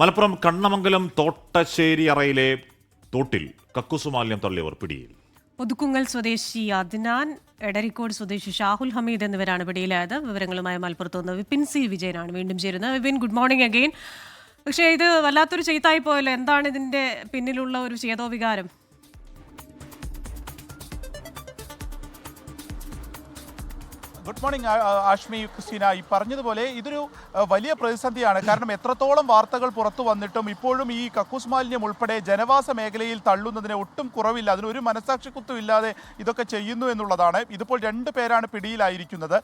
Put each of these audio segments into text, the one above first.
മലപ്പുറം കണ്ണമംഗലം തോട്ടശ്ശേരി അറയിലെ തോട്ടിൽ കക്കൂസുമാലിന്യം തള്ളിയവർ പിടിയിൽ. ഒതുക്കുങ്ങൽ സ്വദേശി അദ്നാൻ, എടരിക്കോട് സ്വദേശി ഷാഹുൽ ഹമീദ് എന്നിവരാണ് പിടിയിലായത്. വിവരങ്ങളുമായി മലപ്പുറത്ത് നിന്ന് വിപിൻ സി വിജയനാണ് വീണ്ടും ചേരുന്നത്. Vipin, good morning again. പക്ഷേ ഇത് വല്ലാത്തൊരു ചെയ്തായി പോയല്ലോ. എന്താണ് ഇതിന്റെ പിന്നിലുള്ള ഒരു ചേതോവികാരം? Good morning Ashmi, Christina. ഈ പറഞ്ഞതുപോലെ ഇതൊരു വലിയ പ്രതിസന്ധിയാണ്. കാരണം എത്രത്തോളം വാർത്തകൾ പുറത്തു വന്നിട്ടും ഇപ്പോഴും ഈ കക്കൂസ് മാലിന്യം ഉൾപ്പെടെ ജനവാസ മേഖലയിൽ തള്ളുന്നതിന് ഒട്ടും കുറവില്ല. അതിനൊരു മനസാക്ഷിക്കുത്തും ഇല്ലാതെ ഇതൊക്കെ ചെയ്യുന്നു എന്നുള്ളതാണ്. ഇതിപ്പോൾ 2 പേരാണ് പിടിയിലായിരിക്കുന്നത്,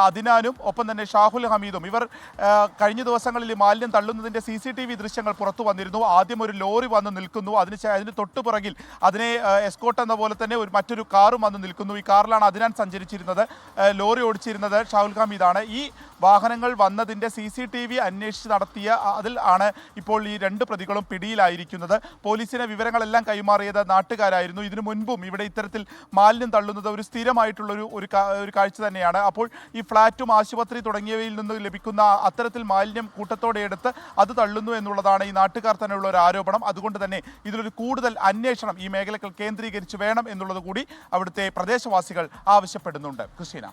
അദ്നാനും ഒപ്പം തന്നെ ഷാഹുൽ ഹമീദും. ഇവർ കഴിഞ്ഞ ദിവസങ്ങളിൽ മാലിന്യം തള്ളുന്നതിൻ്റെ CCTV ദൃശ്യങ്ങൾ പുറത്തു വന്നിരുന്നു. ആദ്യം ഒരു ലോറി വന്ന് നിൽക്കുന്നു, അതിന് തൊട്ടുപുറകിൽ അതിനെ എസ്കോട്ട് എന്ന പോലെ തന്നെ മറ്റൊരു കാറും വന്ന് നിൽക്കുന്നു. ഈ കാറിലാണ് അദ്നാൻ സഞ്ചരിച്ചിരുന്നത്, ലോറി ഓടിച്ചിരുന്നത് ഷാഹുൽ ഹമീദാണ്. ഈ വാഹനങ്ങൾ വന്നതിൻ്റെ CCTV അന്വേഷിച്ച് നടത്തിയ അതിൽ ആണ് ഇപ്പോൾ ഈ 2 പ്രതികളും പിടിയിലായിരിക്കുന്നത്. പോലീസിന് വിവരങ്ങളെല്ലാം കൈമാറിയത് നാട്ടുകാരായിരുന്നു. ഇതിനു മുൻപും ഇവിടെ ഇത്തരത്തിൽ മാലിന്യം തള്ളുന്നത് ഒരു സ്ഥിരമായിട്ടുള്ള ഒരു കാഴ്ച തന്നെയാണ്. അപ്പോൾ ഈ ഫ്ളാറ്റും ആശുപത്രി തുടങ്ങിയവയിൽ നിന്ന് ലഭിക്കുന്ന അത്തരത്തിൽ മാലിന്യം കൂട്ടത്തോടെ എടുത്ത് അത് തള്ളുന്നു എന്നുള്ളതാണ് ഈ നാട്ടുകാർ തന്നെയുള്ള ഒരു ആരോപണം. അതുകൊണ്ട് തന്നെ ഇതിലൊരു കൂടുതൽ അന്വേഷണം ഈ മേഖലകൾ കേന്ദ്രീകരിച്ച് വേണം എന്നുള്ളത് കൂടി അവിടുത്തെ പ്രദേശവാസികൾ ആവശ്യപ്പെടുന്നുണ്ട്. ക്രിസ്റ്റീന.